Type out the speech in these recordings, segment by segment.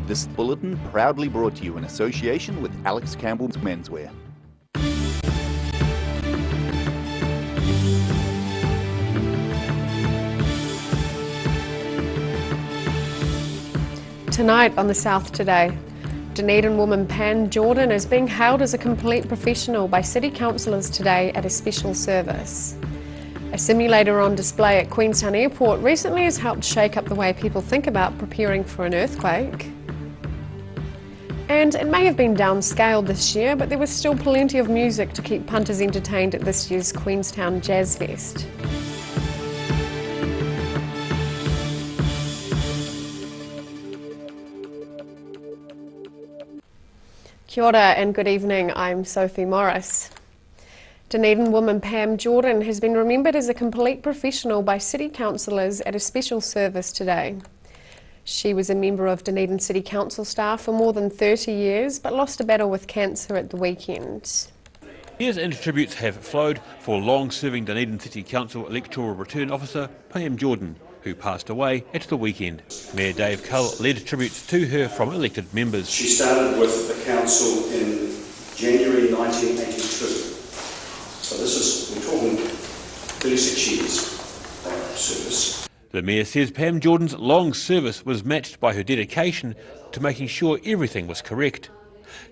This bulletin proudly brought to you in association with Alex Campbell's Menswear. Tonight on The South Today, Dunedin woman Pam Jordan is being hailed as a complete professional by city councillors today at a special service. A simulator on display at Queenstown Airport recently has helped shake up the way people think about preparing for an earthquake. And it may have been downscaled this year, but there was still plenty of music to keep punters entertained at this year's Queenstown Jazz Fest. Kia ora and good evening, I'm Sophie Morris. Dunedin woman Pam Jordan has been remembered as a complete professional by city councillors at a special service today. She was a member of Dunedin City Council staff for more than 30 years, but lost a battle with cancer at the weekend. Tears and tributes have flowed for long-serving Dunedin City Council Electoral Return Officer Pam Jordan, who passed away at the weekend. Mayor Dave Cull led tributes to her from elected members. She started with the council in January 1982. So we're talking 36 years of service. The Mayor says Pam Jordan's long service was matched by her dedication to making sure everything was correct.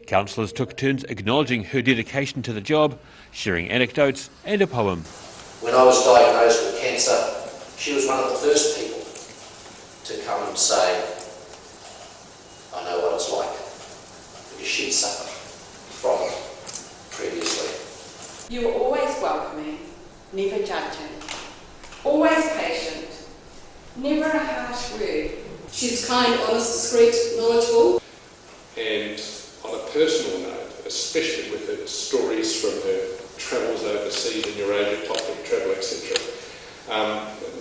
Councillors took turns acknowledging her dedication to the job, sharing anecdotes and a poem. When I was diagnosed with cancer, she was one of the first people to come and say, I know what it's like, because she'd suffered from it previously. You were always welcoming, never judging, always patient, never a harsh word. She was kind, honest, discreet, knowledgeable. And on a personal note, especially with her stories from her travels overseas in Eurasia, topic travel, etc.,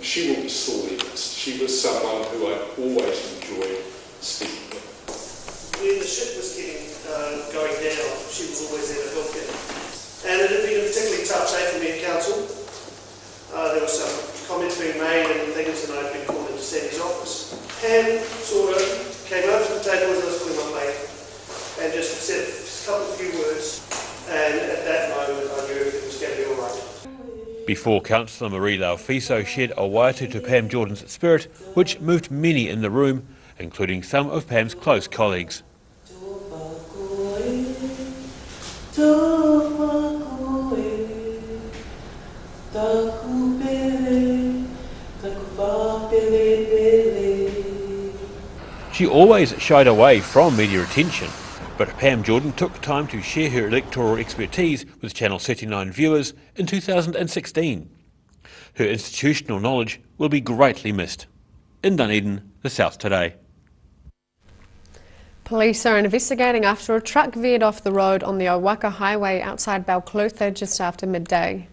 she will be sorely missed. She was someone who I always enjoyed speaking with. When the ship was going down, she was always there to help them. And it had been a particularly tough day for me at council. There were some comments being made and things, and I'd been called into Sandy's office. Pam sort of came over to the table as I was putting my mate and just said a few words, and at that moment I knew everything was going to be all right. Before Councillor Marie Laufiso shed a waiata to Pam Jordan's spirit, which moved many in the room, including some of Pam's close colleagues. She always shied away from media attention, but Pam Jordan took time to share her electoral expertise with Channel 79 viewers in 2016. Her institutional knowledge will be greatly missed. In Dunedin, The South Today. Police are investigating after a truck veered off the road on the Owaka Highway outside Balclutha just after midday.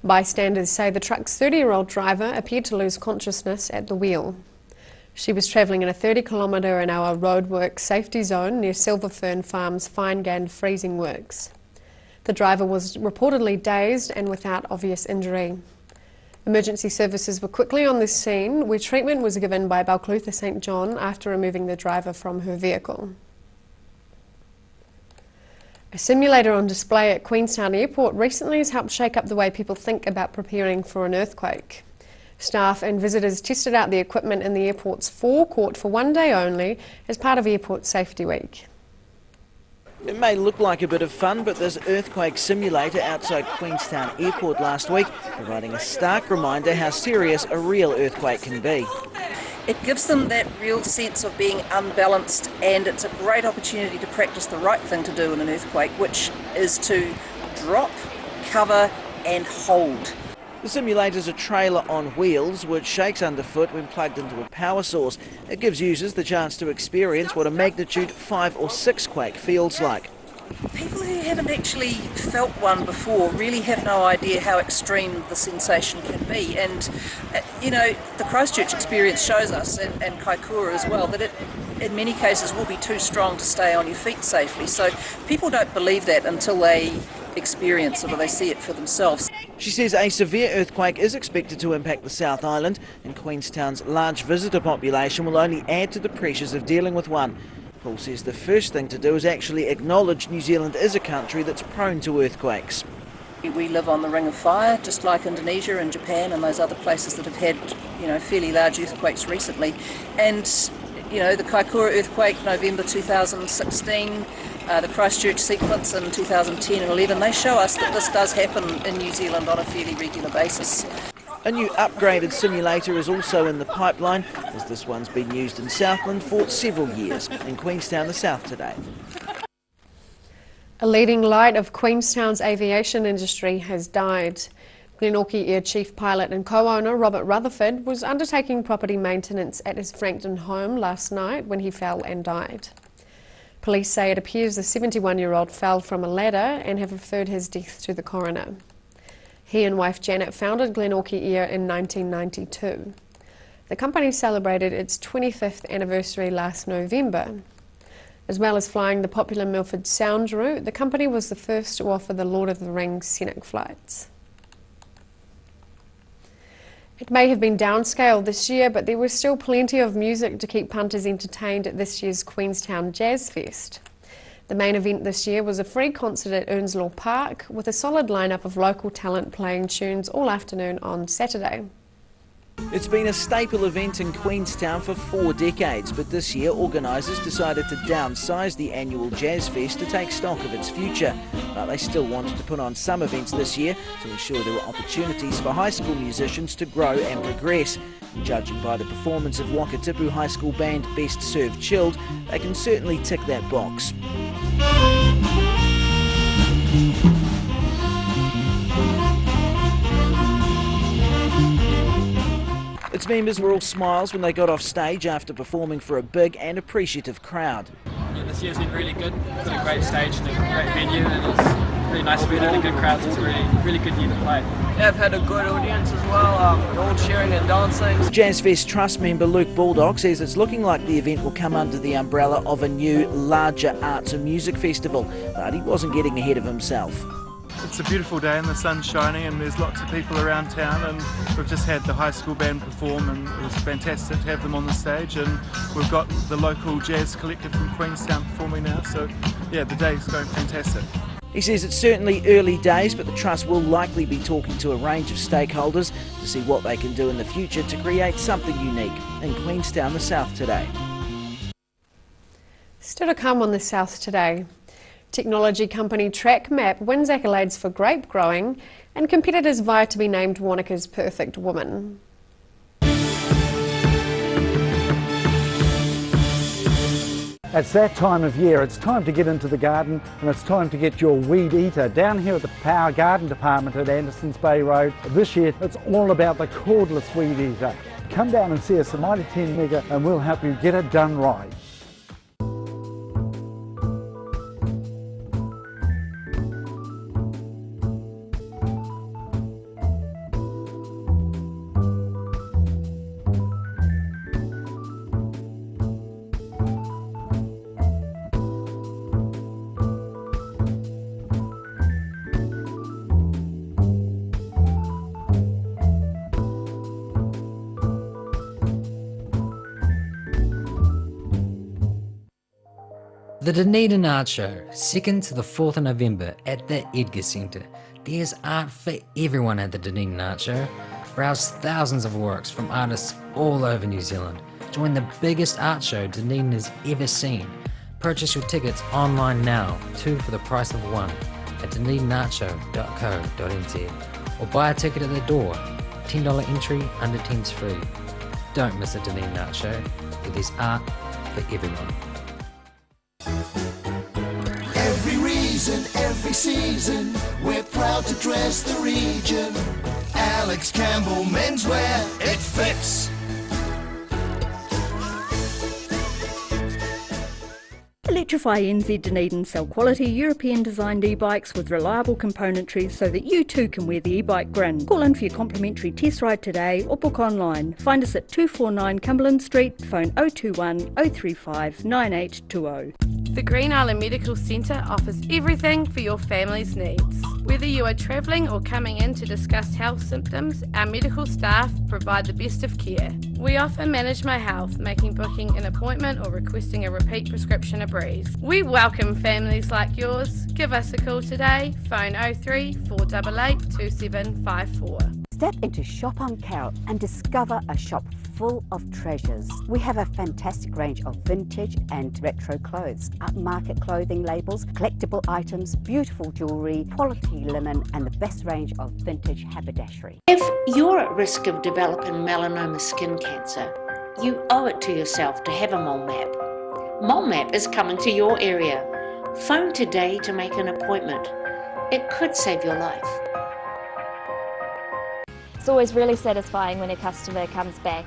Bystanders say the truck's 30-year-old driver appeared to lose consciousness at the wheel. She was travelling in a 30-kilometre-an-hour roadwork safety zone near Silver Fern Farm's Fine-Gand freezing works. The driver was reportedly dazed and without obvious injury. Emergency services were quickly on the scene, where treatment was given by Balclutha St John after removing the driver from her vehicle. A simulator on display at Queenstown Airport recently has helped shake up the way people think about preparing for an earthquake. Staff and visitors tested out the equipment in the airport's forecourt for one day only as part of Airport Safety Week. It may look like a bit of fun, but this earthquake simulator outside Queenstown Airport last week providing a stark reminder how serious a real earthquake can be. It gives them that real sense of being unbalanced, and it's a great opportunity to practice the right thing to do in an earthquake, which is to drop, cover and hold. The simulator's a trailer on wheels which shakes underfoot when plugged into a power source. It gives users the chance to experience what a magnitude 5 or 6 quake feels like. People who haven't actually felt one before really have no idea how extreme the sensation can be, and you know, the Christchurch experience shows us, and Kaikoura as well, that it in many cases will be too strong to stay on your feet safely. So people don't believe that until they experience it or they see it for themselves. She says a severe earthquake is expected to impact the South Island, and Queenstown's large visitor population will only add to the pressures of dealing with one. Paul says the first thing to do is actually acknowledge New Zealand is a country that's prone to earthquakes. We live on the Ring of Fire, just like Indonesia and Japan and those other places that have had, fairly large earthquakes recently. And, the Kaikoura earthquake, November 2016, the Christchurch sequence in 2010 and 11, they show us that this does happen in New Zealand on a fairly regular basis. A new upgraded simulator is also in the pipeline, as this one's been used in Southland for several years. In Queenstown, the South Today. A leading light of Queenstown's aviation industry has died. Glenorchy Air Chief Pilot and co-owner Robert Rutherford was undertaking property maintenance at his Frankton home last night when he fell and died. Police say it appears the 71-year-old fell from a ladder and have referred his death to the coroner. He and wife Janet founded Glenorchy Air in 1992. The company celebrated its 25th anniversary last November. As well as flying the popular Milford Sound route, the company was the first to offer the Lord of the Rings scenic flights. It may have been downscaled this year, but there was still plenty of music to keep punters entertained at this year's Queenstown Jazz Fest. The main event this year was a free concert at Earnslaw Park, with a solid lineup of local talent playing tunes all afternoon on Saturday. It's been a staple event in Queenstown for 4 decades, but this year organisers decided to downsize the annual Jazz Fest to take stock of its future. But they still wanted to put on some events this year to ensure there were opportunities for high school musicians to grow and progress. And judging by the performance of Wakatipu High School Band Best Served Chilled, they can certainly tick that box. Its members were all smiles when they got off stage after performing for a big and appreciative crowd. Yeah, this year's been really good. We've got a great stage and a great venue, and it's really nice to be in a good crowd. So it's a really good year to play. Yeah, I've had a good audience as well, all cheering and dancing. Jazz Fest Trust member Luke Baldock says it's looking like the event will come under the umbrella of a new, larger arts and music festival, but he wasn't getting ahead of himself. It's a beautiful day and the sun's shining and there's lots of people around town, and we've just had the high school band perform and it was fantastic to have them on the stage, and we've got the local jazz collective from Queenstown performing now, so yeah, the day's going fantastic. He says it's certainly early days, but the Trust will likely be talking to a range of stakeholders to see what they can do in the future to create something unique. In Queenstown, the South Today. Still to come on the South Today. Technology company TrackMap wins accolades for grape growing, and competitors vie to be named Wanaka's perfect woman. It's that time of year. It's time to get into the garden, and it's time to get your weed eater. Down here at the Power Garden Department at Andersons Bay Road, this year it's all about the cordless weed eater. Come down and see us at Mitre 10 Mega and we'll help you get it done right. The Dunedin Art Show, 2nd to the 4th of November at the Edgar Centre. There's art for everyone at the Dunedin Art Show. Browse thousands of works from artists all over New Zealand. Join the biggest art show Dunedin has ever seen. Purchase your tickets online now, 2 for the price of 1, at dunedinartshow.co.nz, or buy a ticket at the door. $10 entry, under 10's free. Don't miss the Dunedin Art Show, where there's art for everyone. Every reason, every season, we're proud to dress the region. Alex Campbell Menswear, it fits. Electrify NZ Dunedin sell quality European designed e-bikes with reliable componentry so that you too can wear the e-bike grin. Call in for your complimentary test ride today or book online. Find us at 249 Cumberland Street, phone 021 035 9820. The Green Island Medical Centre offers everything for your family's needs. Whether you are travelling or coming in to discuss health symptoms, our medical staff provide the best of care. We offer Manage My Health, making booking an appointment or requesting a repeat prescription a breeze. We welcome families like yours. Give us a call today, phone 03 488 2754. Step into Shop on Carroll and discover a shop full of treasures. We have a fantastic range of vintage and retro clothes, upmarket clothing labels, collectible items, beautiful jewellery, quality linen and the best range of vintage haberdashery. If you're at risk of developing melanoma skin cancer, you owe it to yourself to have a mole map. Mole Map is coming to your area. Phone today to make an appointment. It could save your life. It's always really satisfying when a customer comes back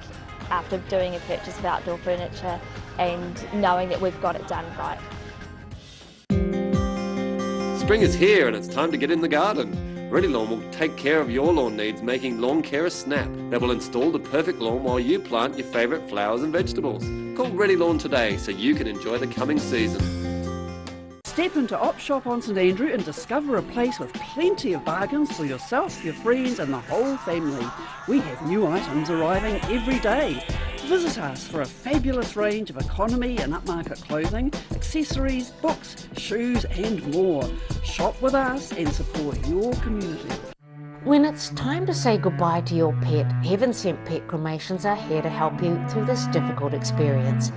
after doing a purchase of outdoor furniture and knowing that we've got it done right. Spring is here and it's time to get in the garden. Ready Lawn will take care of your lawn needs, making Lawn Care a snap that will install the perfect lawn while you plant your favourite flowers and vegetables. Call Ready Lawn today so you can enjoy the coming season. Step into Op Shop on St Andrew and discover a place with plenty of bargains for yourself, your friends and the whole family. We have new items arriving every day. Visit us for a fabulous range of economy and upmarket clothing, accessories, books, shoes and more. Shop with us and support your community. When it's time to say goodbye to your pet, Heaven Sent Pet Cremations are here to help you through this difficult experience.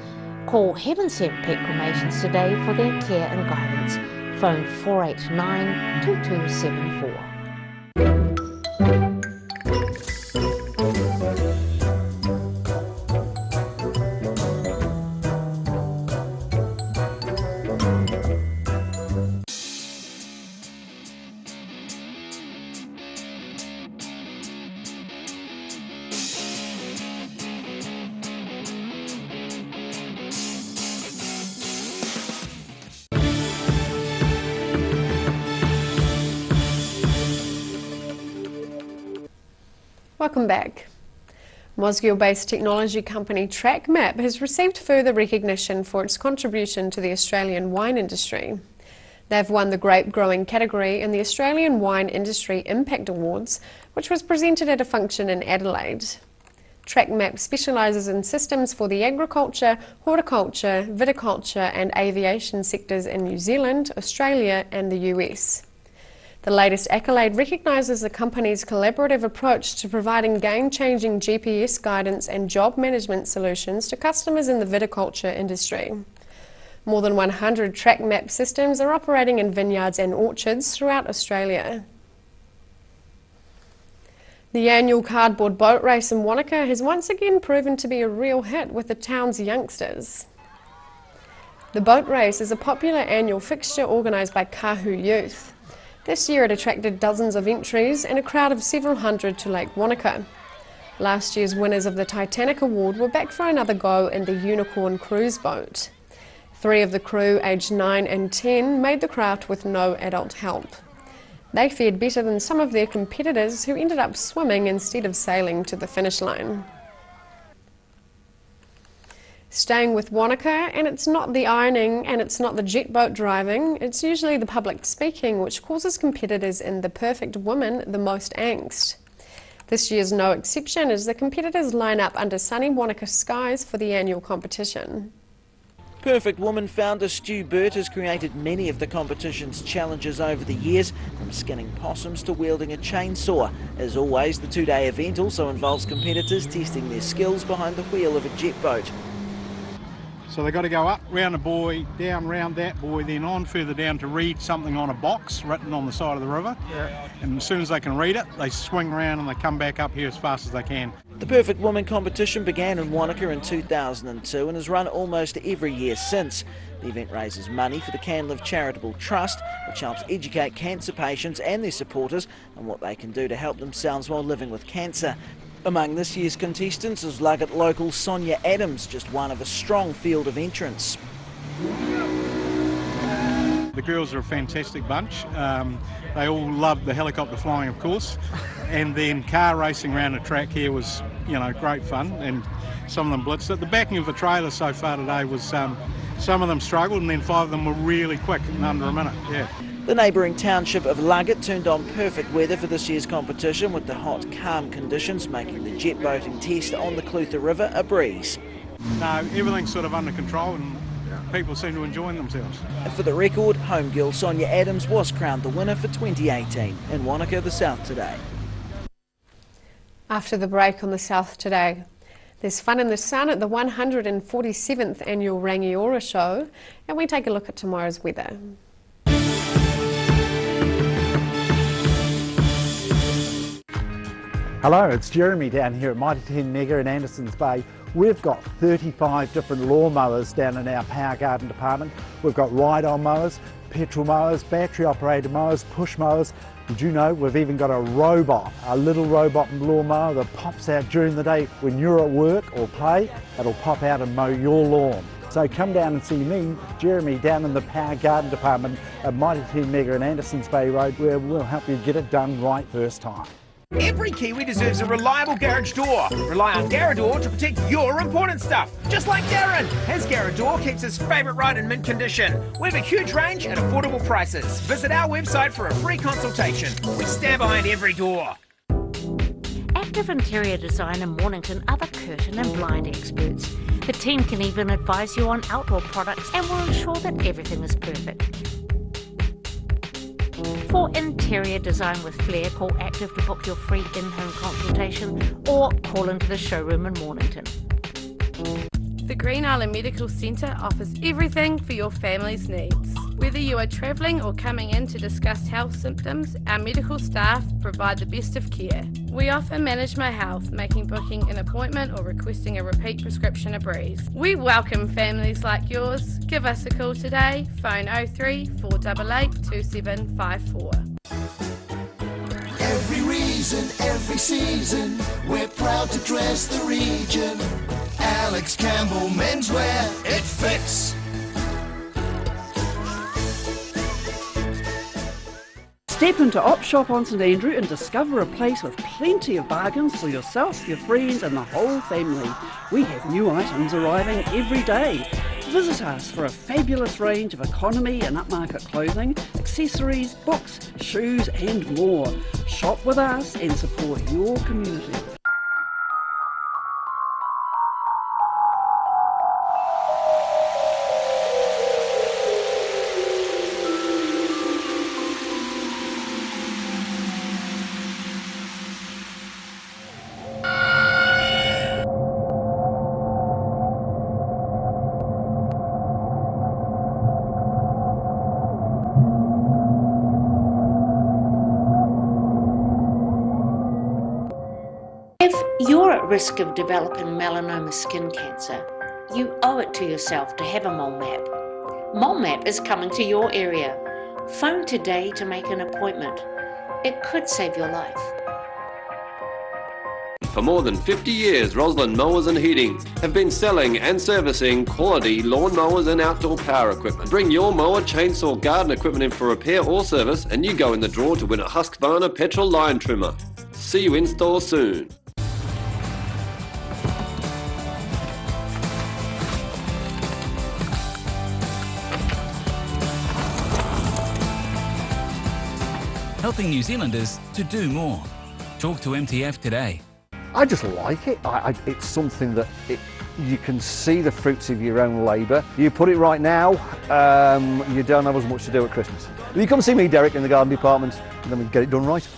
Call Heaven Sent Pet Cremations today for their care and guidance. Phone 489 2274. Welcome back. Mosgiel-based technology company TrackMap has received further recognition for its contribution to the Australian wine industry. They've won the grape growing category in the Australian Wine Industry Impact Awards, which was presented at a function in Adelaide. TrackMap specialises in systems for the agriculture, horticulture, viticulture and aviation sectors in New Zealand, Australia and the US. The latest accolade recognises the company's collaborative approach to providing game-changing GPS guidance and job management solutions to customers in the viticulture industry. More than 100 TrackMap systems are operating in vineyards and orchards throughout Australia. The annual cardboard boat race in Wanaka has once again proven to be a real hit with the town's youngsters. The boat race is a popular annual fixture organised by Kahu Youth. This year it attracted dozens of entries and a crowd of several hundred to Lake Wanaka. Last year's winners of the Titanic Award were back for another go in the Unicorn cruise boat. 3 of the crew, aged 9 and 10, made the craft with no adult help. They fared better than some of their competitors who ended up swimming instead of sailing to the finish line. Staying with Wanaka, and it's not the ironing and it's not the jet boat driving, it's usually the public speaking which causes competitors in The Perfect Woman the most angst. This year's no exception as the competitors line up under sunny Wanaka skies for the annual competition. Perfect Woman founder Stu Burt has created many of the competition's challenges over the years, from skinning possums to wielding a chainsaw. As always, the 2-day event also involves competitors testing their skills behind the wheel of a jet boat. So they've got to go up, round a buoy, down, round that buoy, then on further down to read something on a box written on the side of the river. Yeah. And as soon as they can read it, they swing around and they come back up here as fast as they can. The Perfect Woman competition began in Wanaka in 2002 and has run almost every year since. The event raises money for the Canlive Charitable Trust, which helps educate cancer patients and their supporters on what they can do to help themselves while living with cancer. Among this year's contestants is Luggett local Sonia Adams, just one of a strong field of entrants. The girls are a fantastic bunch. They all loved the helicopter flying, of course, and then car racing around the track here was, you know, great fun, and some of them blitzed it. The backing of the trailer so far today was some of them struggled, and then 5 of them were really quick in under a minute. Yeah. The neighbouring township of Luggett turned on perfect weather for this year's competition, with the hot, calm conditions making the jet boating test on the Clutha River a breeze. No, everything's sort of under control and people seem to enjoy themselves. And for the record, home girl Sonia Adams was crowned the winner for 2018 in Wanaka, the South Today. After the break on the South Today, there's fun in the sun at the 147th annual Rangiora show, and we take a look at tomorrow's weather. Hello, it's Jeremy down here at Mighty 10 Mega in Andersons Bay. We've got 35 different lawnmowers down in our power garden department. We've got ride-on mowers, petrol mowers, battery operated mowers, push mowers. Did you know we've even got a robot, a little robot lawnmower that pops out during the day when you're at work or play. It'll pop out and mow your lawn. So come down and see me, Jeremy, down in the power garden department at Mighty 10 Mega in Andersons Bay Road, where we'll help you get it done right first time. Every Kiwi deserves a reliable garage door. Rely on Garador to protect your important stuff. Just like Darren. His Garador keeps his favourite ride in mint condition. We have a huge range at affordable prices. Visit our website for a free consultation. We stand behind every door. Active Interior Design in Mornington are the curtain and blind experts. The team can even advise you on outdoor products and will ensure that everything is perfect. For interior design with flair, call Active to book your free in-home consultation or call into the showroom in Mornington. The Green Island Medical Centre offers everything for your family's needs. Whether you are travelling or coming in to discuss health symptoms, our medical staff provide the best of care. We offer Manage My Health, making booking an appointment or requesting a repeat prescription a breeze. We welcome families like yours. Give us a call today, phone 03 488 2754. Every reason, every season, we're proud to dress the region. Alex Campbell Menswear, it fits. Step into Op Shop on St Andrew and discover a place with plenty of bargains for yourself, your friends and the whole family. We have new items arriving every day. Visit us for a fabulous range of economy and upmarket clothing, accessories, books, shoes and more. Shop with us and support your community. You're at risk of developing melanoma skin cancer. You owe it to yourself to have a mole map. Mole Map is coming to your area. Phone today to make an appointment. It could save your life. For more than 50 years, Roslyn Mowers and Heating have been selling and servicing quality lawn mowers and outdoor power equipment. Bring your mower, chainsaw, garden equipment in for repair or service and you go in the draw to win a Husqvarna petrol line trimmer. See you in store soon. Helping New Zealanders to do more. Talk to MTF today. I just like it. It's something that you can see the fruits of your own labour. You put it right now, you don't have as much to do at Christmas. You come see me, Derek, in the garden department, and then we get it done right.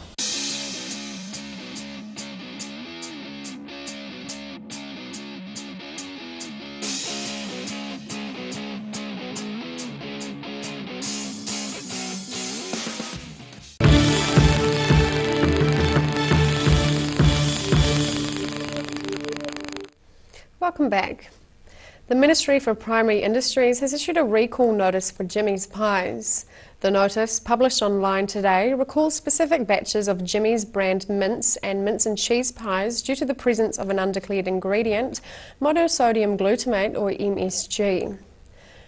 Welcome back. The Ministry for Primary Industries has issued a recall notice for Jimmy's Pies. The notice, published online today, recalls specific batches of Jimmy's brand mince and mince and cheese pies due to the presence of an undeclared ingredient, monosodium glutamate or MSG.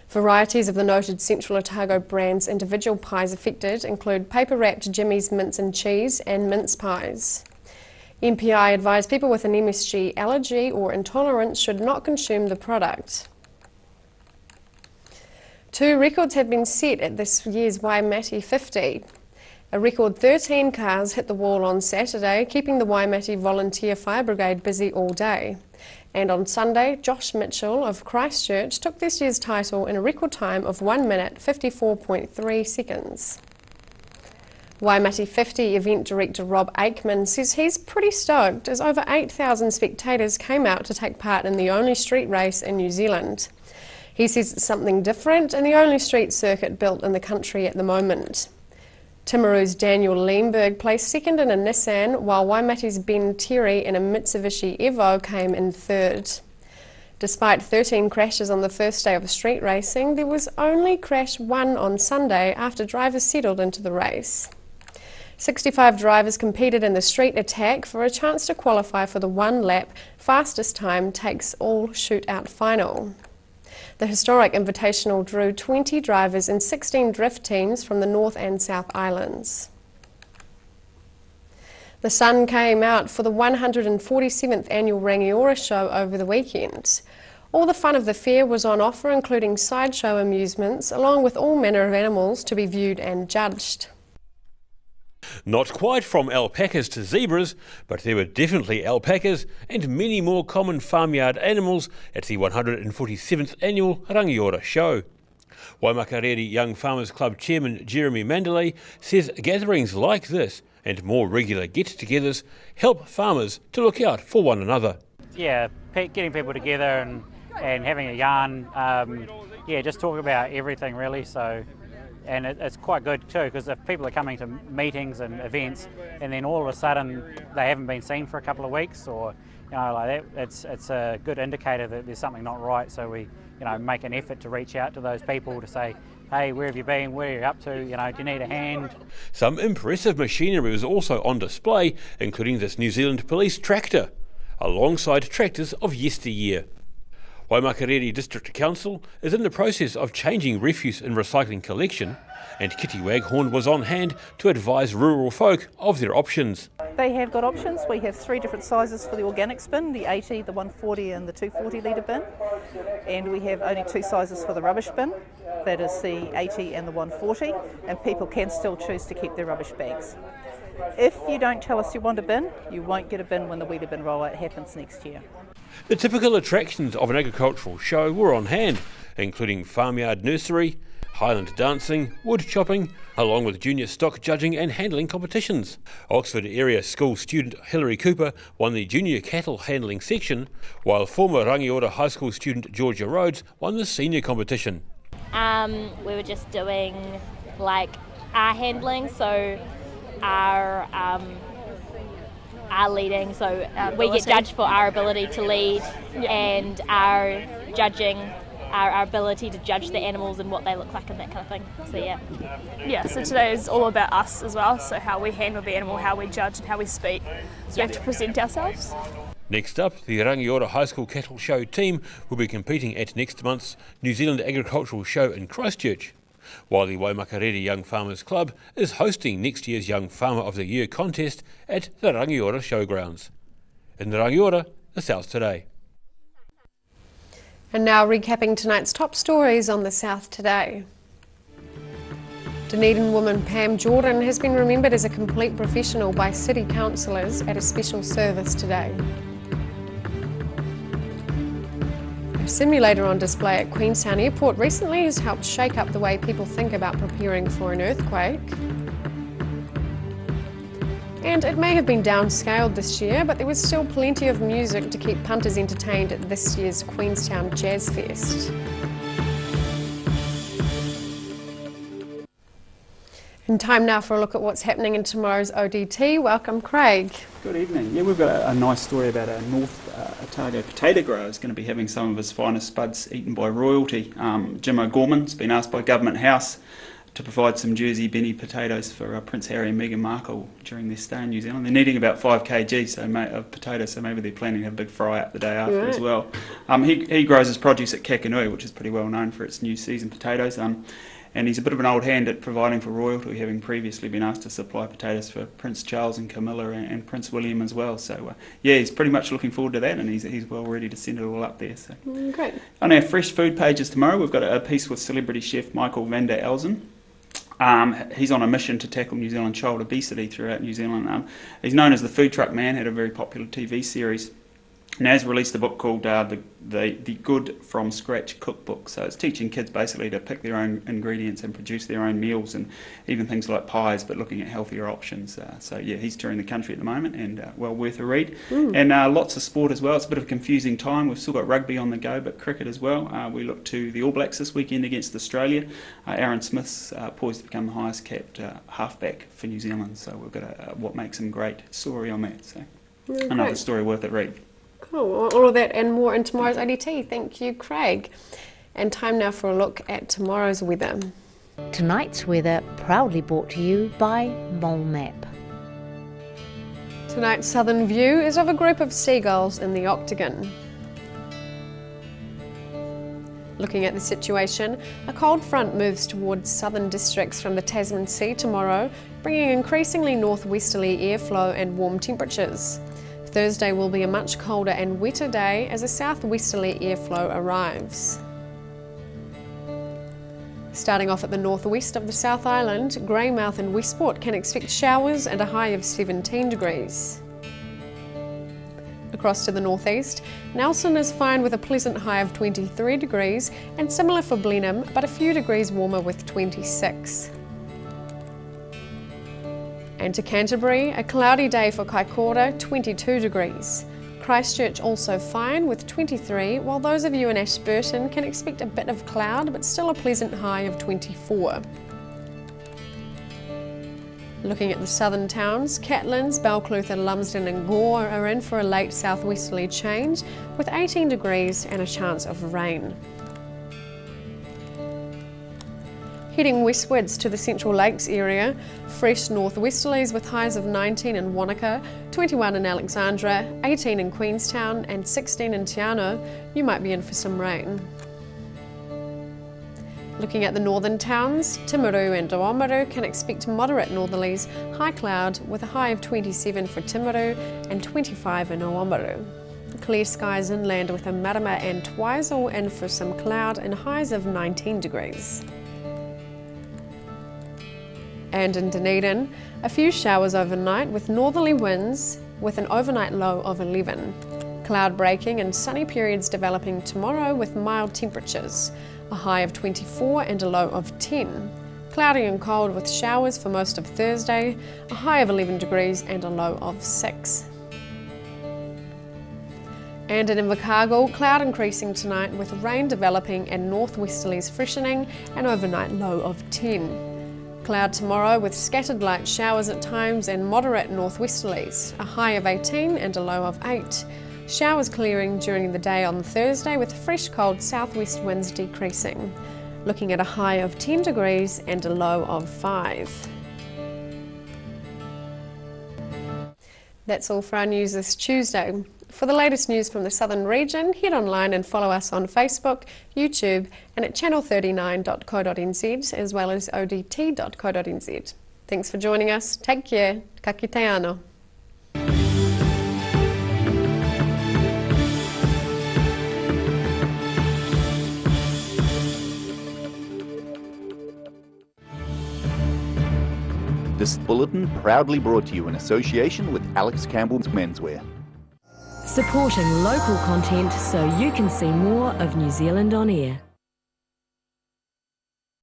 Varieties of the noted Central Otago brand's individual pies affected include paper-wrapped Jimmy's mince and cheese and mince pies. MPI advised people with an MSG allergy or intolerance should not consume the product. Two records have been set at this year's Waimate 50. A record 13 cars hit the wall on Saturday, keeping the Waimate Volunteer Fire Brigade busy all day. And on Sunday, Josh Mitchell of Christchurch took this year's title in a record time of 1 minute 54.3 seconds. Waimate 50 event director Rob Aikman says he's pretty stoked as over 8,000 spectators came out to take part in the only street race in New Zealand. He says it's something different and the only street circuit built in the country at the moment. Timaru's Daniel Lemberg placed second in a Nissan, while Waimate's Ben Terry in a Mitsubishi Evo came in third. Despite 13 crashes on the first day of street racing, there was only crash 1 on Sunday after drivers settled into the race. 65 drivers competed in the street attack for a chance to qualify for the one-lap fastest time takes all shootout final. The historic invitational drew 20 drivers and 16 drift teams from the North and South Islands. The sun came out for the 147th annual Rangiora show over the weekend. All the fun of the fair was on offer, including sideshow amusements, along with all manner of animals to be viewed and judged. Not quite from alpacas to zebras, but there were definitely alpacas and many more common farmyard animals at the 147th annual Rangiora show. Waimakariri Young Farmers Club chairman Jeremy Mandalay says gatherings like this and more regular get-togethers help farmers to look out for one another. Yeah, getting people together and having a yarn, just talk about everything really. And it's quite good too, because if people are coming to meetings and events and then all of a sudden they haven't been seen for a couple of weeks or like that, it's a good indicator that there's something not right. So we make an effort to reach out to those people to say, hey, where have you been, where are you up to, do you need a hand? Some impressive machinery was also on display, including this New Zealand Police tractor, alongside tractors of yesteryear. Waimakariri District Council is in the process of changing refuse and recycling collection, and Kitty Waghorn was on hand to advise rural folk of their options. They have got options. We have 3 different sizes for the organics bin, the 80, the 140 and the 240 litre bin. And we have only 2 sizes for the rubbish bin, that is the 80 and the 140, and people can still choose to keep their rubbish bags. If you don't tell us you want a bin, you won't get a bin when the wheeler bin rollout happens next year. The typical attractions of an agricultural show were on hand, including farmyard nursery, highland dancing, wood chopping, along with junior stock judging and handling competitions. Oxford area school student Hilary Cooper won the junior cattle handling section, while former Rangiora High School student Georgia Rhodes won the senior competition. We were just doing like our handling, so our leading, so we get judged for our ability to lead and our judging, our ability to judge the animals and what they look like and that kind of thing. So yeah, so today is all about us as well, so how we handle the animal, how we judge and how we speak, so we have to present ourselves. Next up, the Rangiora High School Cattle Show team will be competing at next month's New Zealand Agricultural Show in Christchurch, while the Waimakariri Young Farmers Club is hosting next year's Young Farmer of the Year contest at the Rangiora Showgrounds. In the Rangiora, the South Today. And now recapping tonight's top stories on the South Today. Dunedin woman Pam Jordan has been remembered as a complete professional by city councillors at a special service today. A simulator on display at Queenstown Airport recently has helped shake up the way people think about preparing for an earthquake. And it may have been downscaled this year, but there was still plenty of music to keep punters entertained at this year's Queenstown Jazz Fest. And time now for a look at what's happening in tomorrow's ODT. Welcome, Craig. Good evening. Yeah, we've got a nice story about a North Otago potato grower who's going to be having some of his finest spuds eaten by royalty. Jim O'Gorman's been asked by Government House to provide some Jersey Benny potatoes for Prince Harry and Meghan Markle during their stay in New Zealand. They're needing about 5 kg of potatoes, so maybe they're planning to have a big fry up the day after as well. He grows his produce at Kakanui, which is pretty well known for its new season potatoes. and he's a bit of an old hand at providing for royalty, having previously been asked to supply potatoes for Prince Charles and Camilla and Prince William as well. So yeah, he's pretty much looking forward to that, and he's well ready to send it all up there. So great. On our fresh food pages tomorrow, we've got a piece with celebrity chef Michael van der Elzen. He's on a mission to tackle New Zealand child obesity throughout New Zealand. He's known as the Food Truck Man, had a very popular TV series, and has released a book called the Good From Scratch Cookbook. So it's teaching kids basically to pick their own ingredients and produce their own meals, and even things like pies, but looking at healthier options. So yeah, he's touring the country at the moment, and well worth a read. And lots of sport as well. It's a bit of a confusing time. We've still got rugby on the go, but cricket as well. We look to the All Blacks this weekend against Australia. Aaron Smith's poised to become the highest capped halfback for New Zealand. So we've got a what makes him great story on that. So another story worth a read. Cool. All of that and more in tomorrow's ODT. Thank you, Craig. And time now for a look at tomorrow's weather. Tonight's weather proudly brought to you by Mole Map. Tonight's southern view is of a group of seagulls in the Octagon. Looking at the situation, a cold front moves towards southern districts from the Tasman Sea tomorrow, bringing increasingly northwesterly airflow and warm temperatures. Thursday will be a much colder and wetter day as a southwesterly airflow arrives. Starting off at the northwest of the South Island, Greymouth and Westport can expect showers and a high of 17 degrees. Across to the northeast, Nelson is fine with a pleasant high of 23 degrees and similar for Blenheim, but a few degrees warmer with 26. And to Canterbury, a cloudy day for Kaikoura, 22 degrees. Christchurch also fine with 23, while those of you in Ashburton can expect a bit of cloud, but still a pleasant high of 24. Looking at the southern towns, Catlins, Balclutha, Lumsden and Gore are in for a late southwesterly change with 18 degrees and a chance of rain. Heading westwards to the Central Lakes area, fresh northwesterlies with highs of 19 in Wanaka, 21 in Alexandra, 18 in Queenstown and 16 in Te Anau. You might be in for some rain. Looking at the northern towns, Timaru and Oamaru can expect moderate northerlies, high cloud with a high of 27 for Timaru and 25 in Oamaru. Clear skies inland with a Marama and Twizel in for some cloud and highs of 19 degrees. And in Dunedin, a few showers overnight with northerly winds with an overnight low of 11. Cloud breaking and sunny periods developing tomorrow with mild temperatures, a high of 24 and a low of 10. Cloudy and cold with showers for most of Thursday, a high of 11 degrees and a low of 6. And in Invercargill, cloud increasing tonight with rain developing and northwesterlies freshening, an overnight low of 10. Cloud tomorrow with scattered light showers at times and moderate northwesterlies, a high of 18 and a low of 8. Showers clearing during the day on Thursday with fresh cold southwest winds decreasing. Looking at a high of 10 degrees and a low of 5. That's all for our news this Tuesday. For the latest news from the southern region, head online and follow us on Facebook, YouTube and at channel39.co.nz as well as odt.co.nz. Thanks for joining us. Take care. Ka kite anō. This bulletin proudly brought to you in association with Alex Campbell's Menswear. Supporting local content so you can see more of New Zealand on air.